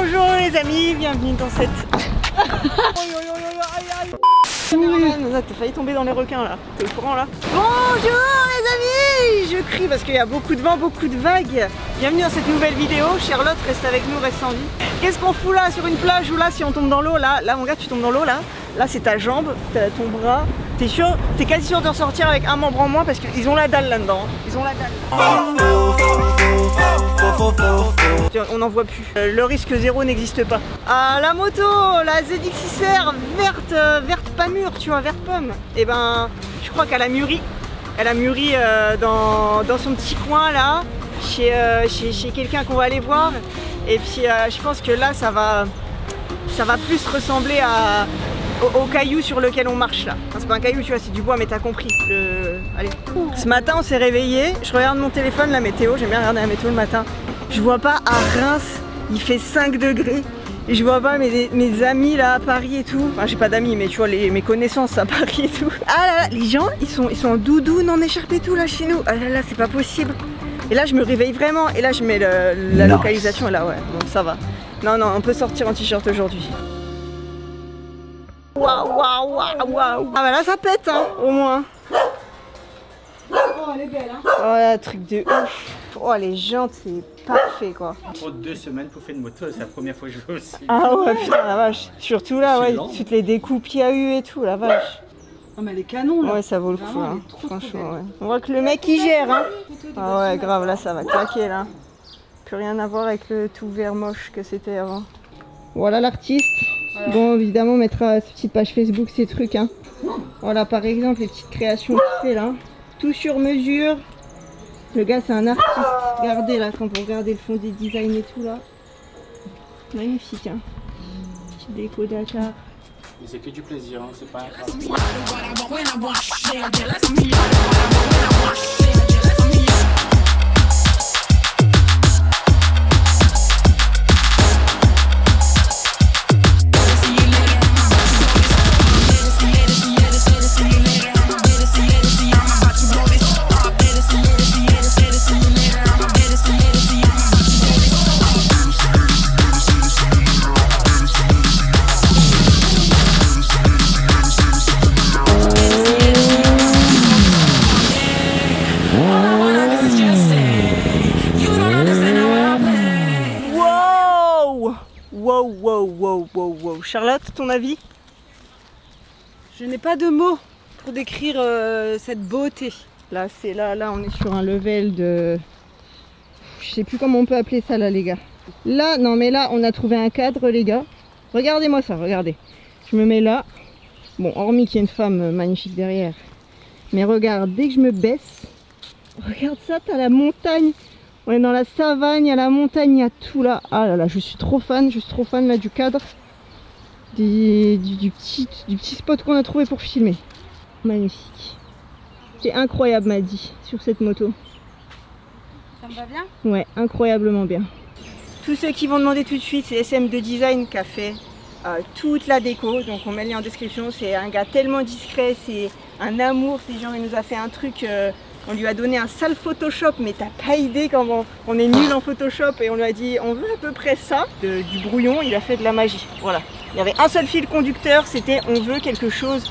Bonjour les amis, bienvenue dans cette... T'as failli tomber dans les requins là, t'es au courant là? Bonjour les amis! Je crie parce qu'il y a beaucoup de vent, beaucoup de vagues. Bienvenue dans cette nouvelle vidéo. Charlotte, reste avec nous, reste en vie. Qu'est-ce qu'on fout là sur une plage ou là si on tombe dans l'eau là? Là mon gars, tu tombes dans l'eau là. Là c'est ta jambe, t'as ton bras. T'es sûr? T'es quasi sûr de ressortir avec un membre en moins parce qu'ils ont la dalle là-dedans. Ils ont la dalle. On n'en voit plus. Le risque zéro n'existe pas. Ah, la moto, la ZX6R verte pas mûre, tu vois, verte pomme. Et ben, je crois qu'elle a mûri. Elle a mûri dans son petit coin là, chez quelqu'un qu'on va aller voir. Et puis je pense que là, ça va plus ressembler au caillou sur lequel on marche là. Enfin, c'est pas un caillou, tu vois, c'est du bois, mais t'as compris. Allez. Ce matin, on s'est réveillé. Je regarde mon téléphone, la météo. J'aime bien regarder la météo le matin. Je vois pas à Reims, il fait 5 degrés. Et je vois pas mes amis là à Paris et tout. Enfin, j'ai pas d'amis, mais tu vois, mes connaissances à Paris et tout. Ah là là, les gens, ils sont en doudoune, en écharpe et tout là chez nous. Ah là là, c'est pas possible. Et là, je me réveille vraiment. Et là, je mets la localisation. Et là, ouais, donc ça va. Non, on peut sortir en t-shirt aujourd'hui. Waouh, waouh, waouh, waouh. Ah bah là, ça pète, hein, au moins. Oh, elle est belle, hein. Oh là, truc de ouf. Oh, les jantes, c'est parfait, quoi. Pour 2 semaines pour faire une moto, c'est la première fois que je vois aussi. Ah ouais, putain, la vache. Surtout là, ouais, toutes les découpes qu'il y a eu et tout, la vache. Oh, mais elle est canon, là. Ouais, ça vaut le coup, vraiment, hein. trop Franchement, belle. ouais. On voit que le mec, il gère, hein. Ah ouais, grave, là, ça va claquer, là. Plus rien à voir avec le tout vert moche que c'était avant. Voilà l'artiste. Voilà. Bon, évidemment, on mettra sa petite page Facebook, ces trucs, hein. Voilà, par exemple, les petites créations qu'il fait, là. Tout sur mesure. Le gars, c'est un artiste. Regardez, là, quand vous regardez le fond des designs et tout, là. Magnifique, hein. Petite déco Dakar. Mais c'est que du plaisir, hein, c'est pas... Wow. Charlotte, ton avis? Je n'ai pas de mots pour décrire cette beauté. Là, on est sur un level de... Je sais plus comment on peut appeler ça là, les gars. Là, non mais là, on a trouvé un cadre, les gars. Regardez-moi ça, regardez. Je me mets là. Bon, hormis qu'il y ait une femme magnifique derrière. Mais regarde, dès que je me baisse, regarde ça, t'as la montagne. On est dans la savane, il y a la montagne, il y a tout là. Ah là là, je suis trop fan là du cadre. Du petit spot qu'on a trouvé pour filmer. Magnifique. C'est incroyable, m'a dit, sur cette moto. Ça me va bien? Ouais, incroyablement bien. Tous ceux qui vont demander tout de suite, c'est SM2 Design qui a fait toute la déco. Donc on met le lien en description. C'est un gars tellement discret, c'est un amour. C'est genre, il nous a fait un truc... on lui a donné un sale Photoshop, mais t'as pas idée comment on est nul en Photoshop. Et on lui a dit, on veut à peu près ça. Du brouillon, il a fait de la magie. Voilà. Il y avait un seul fil conducteur, c'était on veut quelque chose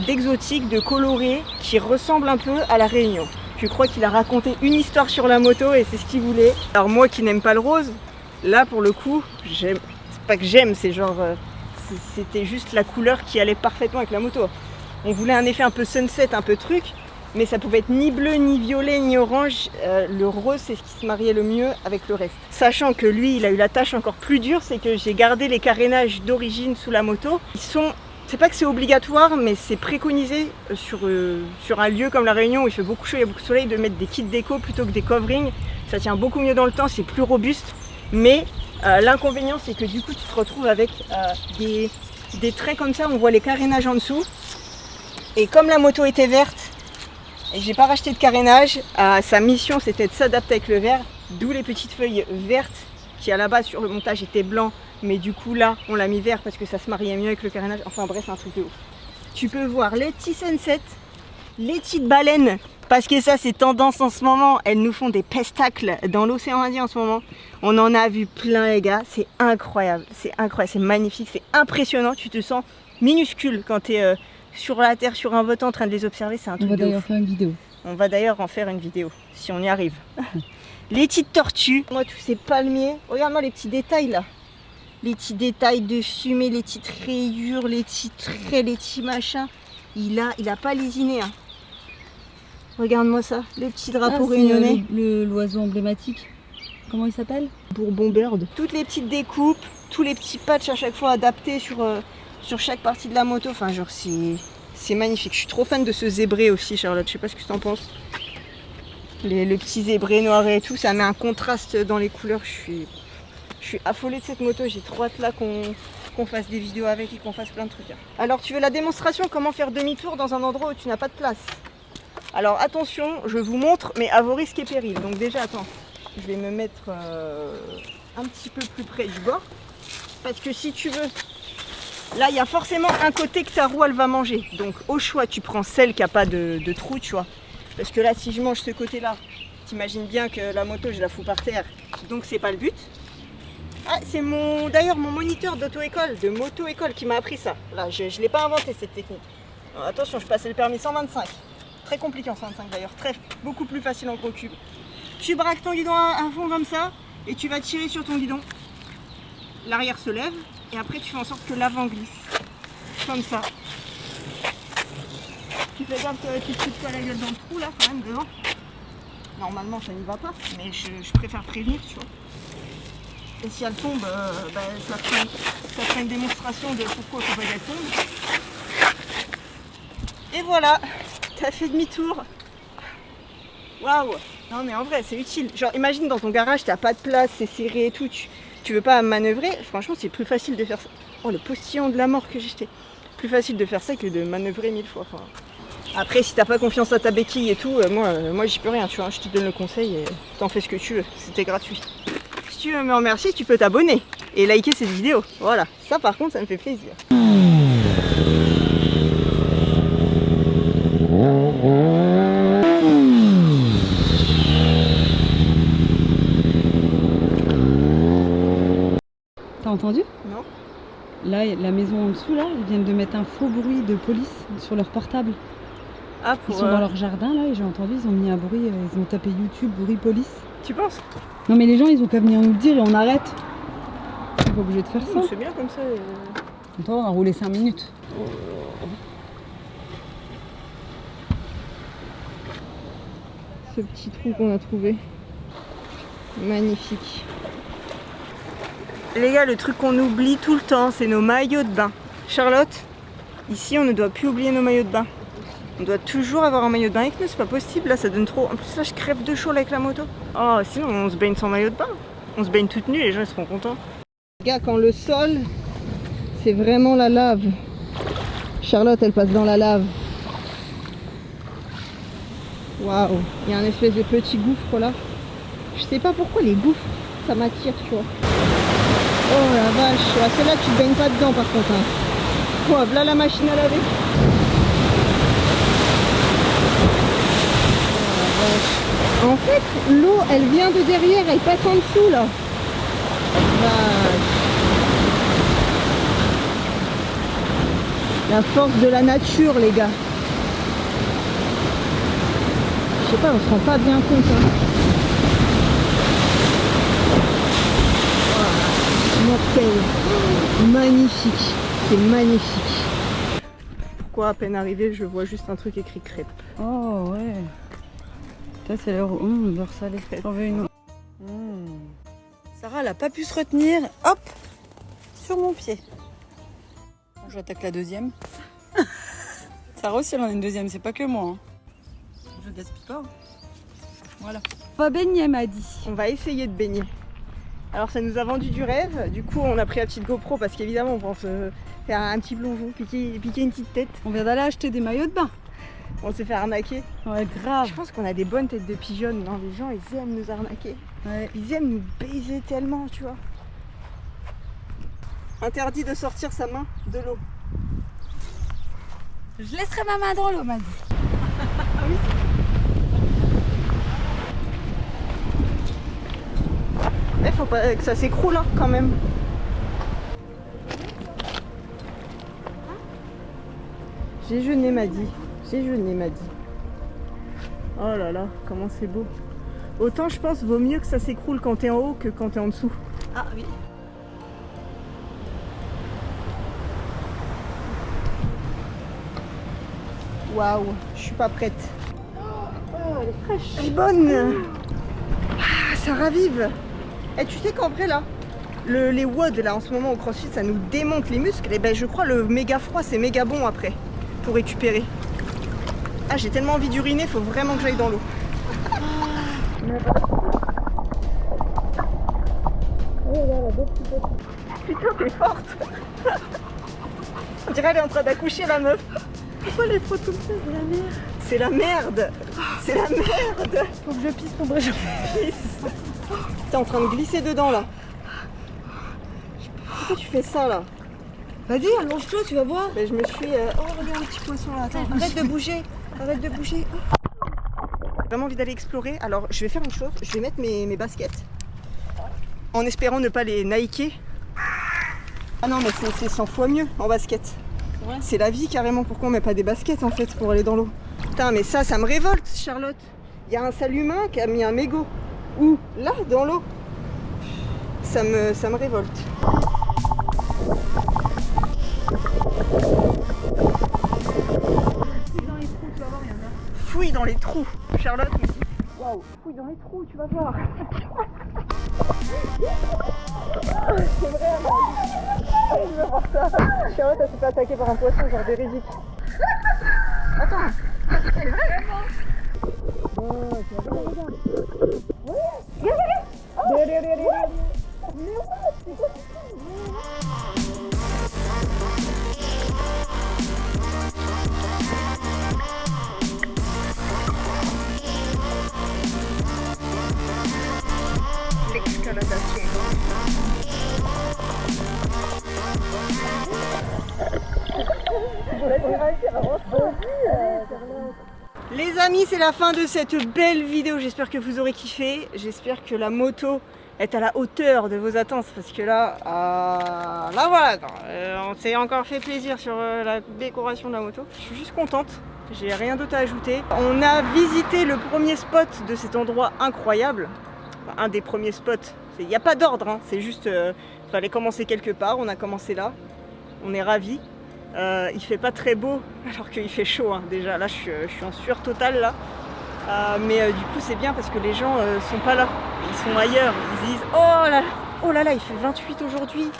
d'exotique, de coloré, qui ressemble un peu à la Réunion. Je crois qu'il a raconté une histoire sur la moto et c'est ce qu'il voulait. Alors moi qui n'aime pas le rose, là pour le coup, j'aime. C'est pas que j'aime, c'est genre... c'était juste la couleur qui allait parfaitement avec la moto. On voulait un effet un peu sunset, un peu truc. Mais ça pouvait être ni bleu, ni violet, ni orange. Le rose, c'est ce qui se mariait le mieux avec le reste. Sachant que lui, il a eu la tâche encore plus dure, c'est que j'ai gardé les carénages d'origine sous la moto. Ils sont... C'est pas que c'est obligatoire, mais c'est préconisé sur un lieu comme la Réunion où il fait beaucoup chaud, il y a beaucoup de soleil, de mettre des kits déco plutôt que des coverings. Ça tient beaucoup mieux dans le temps, c'est plus robuste. Mais l'inconvénient, c'est que du coup, tu te retrouves avec des traits comme ça. On voit les carénages en dessous. Et comme la moto était verte, et j'ai pas racheté de carénage, sa mission c'était de s'adapter avec le vert, d'où les petites feuilles vertes qui à la base sur le montage étaient blancs, mais du coup là on l'a mis vert parce que ça se mariait mieux avec le carénage. Enfin bref, un truc de ouf. Tu peux voir les petits sunsets, les petites baleines Parce que ça, c'est tendance en ce moment. Elles nous font des pestacles dans l'océan Indien en ce moment. On en a vu plein, les gars. C'est incroyable, c'est magnifique, c'est impressionnant. Tu te sens minuscule quand tu es sur la terre, sur un bateau en train de les observer. C'est un truc de ouf. On va d'ailleurs faire une vidéo. On va d'ailleurs en faire une vidéo, si on y arrive. Les petites tortues. Moi, tous ces palmiers. Regarde-moi les petits détails là. Les petits détails de fumée, les petites rayures, les petits traits, les petits machins. Il a pas lésiné. Hein. Regarde-moi ça, le petit drapeau réunionnais. L'oiseau emblématique. Comment il s'appelle? Bourbon bird. Toutes les petites découpes, tous les petits patchs à chaque fois adaptés sur chaque partie de la moto. Enfin, genre, c'est magnifique. Je suis trop fan de ce zébré aussi, Charlotte. Je sais pas ce que tu en penses. Le petit zébré noir et tout, ça met un contraste dans les couleurs. Je suis affolée de cette moto. J'ai trop hâte là qu'on fasse des vidéos avec et qu'on fasse plein de trucs. Alors, tu veux la démonstration comment faire demi-tour dans un endroit où tu n'as pas de place? Alors attention, je vous montre, mais à vos risques et périls. Donc déjà, attends, je vais me mettre un petit peu plus près du bord. Parce que si tu veux, là, il y a forcément un côté que ta roue, elle va manger. Donc au choix, tu prends celle qui n'a pas de trou, tu vois. Parce que là, si je mange ce côté-là, t'imagines bien que la moto, je la fous par terre. Donc c'est pas le but. Ah, c'est d'ailleurs mon moniteur d'auto-école, de moto-école qui m'a appris ça. Là, je ne l'ai pas inventé cette technique. Alors, attention, je passais le permis 125. Très compliqué en 125 d'ailleurs, beaucoup plus facile en gros cube. Tu braques ton guidon à fond comme ça et tu vas tirer sur ton guidon. L'arrière se lève et après tu fais en sorte que l'avant glisse. Comme ça. Tu fais gaffe que tu te fous pas la gueule dans le trou là quand même devant. Normalement ça n'y va pas, mais je préfère prévenir, tu vois. Et si elle tombe, ça fera une démonstration de pourquoi il faut pas qu'elle tombe. Et voilà, t'as fait demi-tour. Waouh! Non mais en vrai c'est utile. Genre imagine dans ton garage t'as pas de place, c'est serré et tout, tu veux pas manœuvrer. Franchement c'est plus facile de faire ça. Oh le postillon de la mort que j'ai jeté. Plus facile de faire ça que de manœuvrer 1000 fois. Enfin, après si t'as pas confiance à ta béquille et tout, moi j'y peux rien, tu vois. Je te donne le conseil et t'en fais ce que tu veux. C'était gratuit. Si tu veux me remercier, tu peux t'abonner et liker cette vidéo. Voilà, ça par contre ça me fait plaisir. T'as entendu? Non. Là, la maison en dessous, là, ils viennent de mettre un faux bruit de police sur leur portable. Ah, Ils sont dans leur jardin, là, et j'ai entendu, ils ont mis un bruit, ils ont tapé YouTube, bruit police. Tu penses? Non mais les gens, ils ont qu'à venir nous le dire et on arrête. On n'est pas obligé de faire ça. C'est bien comme ça. Attends, on a roulé 5 minutes. Ce petit trou qu'on a trouvé. Magnifique. Les gars, le truc qu'on oublie tout le temps, c'est nos maillots de bain. Charlotte, ici on ne doit plus oublier nos maillots de bain. On doit toujours avoir un maillot de bain avec nous, c'est pas possible, là ça donne trop. En plus là je crève de chaud avec la moto. Oh sinon on se baigne sans maillot de bain. On se baigne toute nue, les gens ils seront contents. Les gars, quand le sol, c'est vraiment la lave. Charlotte elle passe dans la lave. Waouh, il y a un espèce de petit gouffre là. Je sais pas pourquoi les gouffres, ça m'attire, tu vois. Oh la vache, celle-là tu te baignes pas dedans par contre. Hein. Oh, voilà la machine à laver. Oh, en fait, l'eau elle vient de derrière, elle passe en dessous là. Vache. La force de la nature, les gars. Je sais pas, on se rend pas bien compte. Hein. Mortel, magnifique, c'est magnifique. Pourquoi à peine arrivé, je vois juste un truc écrit crêpe. Oh ouais. Ça c'est leur beurre salé. J'en veux une autre. Sarah elle a pas pu se retenir. Hop, sur mon pied. J'attaque la deuxième. Sarah aussi elle en a une deuxième, c'est pas que moi. Hein. Je gaspille pas. Voilà. On va baigner, m'a dit. On va essayer de baigner. Alors ça nous a vendu du rêve, du coup on a pris la petite GoPro parce qu'évidemment on pense faire un petit plongeon, piquer une petite tête. On vient d'aller acheter des maillots de bain. On s'est fait arnaquer. Ouais, grave. Je pense qu'on a des bonnes têtes de pigeonnes, non? Les gens ils aiment nous arnaquer. Ouais. Ils aiment nous baiser tellement, tu vois. Interdit de sortir sa main de l'eau. Je laisserai ma main dans l'eau, m'a dit. Ah oui. Eh, faut pas que ça s'écroule hein, quand même. J'ai jeûné m'a dit. J'ai jeûné m'a dit. Oh là là, comment c'est beau. Autant je pense vaut mieux que ça s'écroule quand t'es en haut que quand t'es en dessous. Ah oui. Waouh, je suis pas prête. Oh, elle est fraîche. Elle est bonne. Ah, ça ravive. Et tu sais qu'en vrai là, les WOD là en ce moment au CrossFit ça nous démonte les muscles. Et ben je crois le méga froid c'est méga bon après pour récupérer. Ah j'ai tellement envie d'uriner, faut vraiment que j'aille dans l'eau. Putain t'es forte. On dirait elle est en train d'accoucher la meuf. Pourquoi les photos comme ça? C'est la merde. C'est la merde. C'est la merde. Faut que je pisse pour que je Pisse. T'es en train de glisser dedans là. Pourquoi tu fais ça là? Vas-y, allonge-toi, tu vas voir. Mais je me suis... Oh regarde le petit poisson là. Attends, arrête de bouger. Arrête de bouger. J'ai vraiment envie d'aller explorer. Alors je vais faire une chose. Je vais mettre mes baskets. En espérant ne pas les niker. Ah non mais c'est 100 fois mieux en basket. Ouais. C'est la vie carrément. Pourquoi on met pas des baskets en fait pour aller dans l'eau? Putain mais ça me révolte Charlotte. Il y a un sale humain qui a mis un mégot. Où? Là dans l'eau. Ça me révolte. Fouille dans les trous, Charlotte me dit. Waouh, fouille dans les trous, tu vas voir. C'est vrai, je veux voir ça. Charlotte, elle s'est fait attaquer par un poisson, genre véridique. Attends. C'est vrai. Oh, tu vas voir, regarde. Regarde. Mais ouais, c'est quoi ça? L'excaladation. Les amis, c'est la fin de cette belle vidéo. J'espère que vous aurez kiffé. J'espère que la moto est à la hauteur de vos attentes. Parce que là, là voilà, on s'est encore fait plaisir sur la décoration de la moto. Je suis juste contente. J'ai rien d'autre à ajouter. On a visité le premier spot de cet endroit incroyable. Enfin, un des premiers spots. Il n'y a pas d'ordre, hein. C'est juste, fallait commencer quelque part. On a commencé là. On est ravis. Il fait pas très beau alors qu'il fait chaud hein. Déjà là je suis en sueur totale là. Mais du coup c'est bien parce que les gens sont pas là. Ils sont ailleurs. Ils disent oh là là il fait 28 aujourd'hui.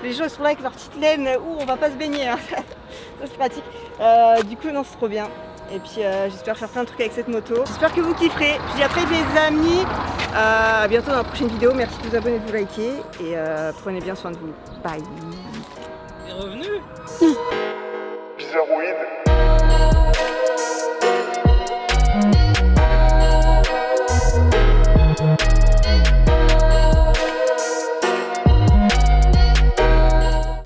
Les gens sont là avec leur petite laine. Ouh on va pas se baigner hein. Ça c'est pratique. Du coup non c'est trop bien. Et puis j'espère faire plein de trucs avec cette moto. J'espère que vous kifferez. Je vous dis à très vite les amis. À bientôt dans la prochaine vidéo. Merci de vous abonner, de vous liker. Et prenez bien soin de vous. Bye. T'es revenu? Bizarroïde.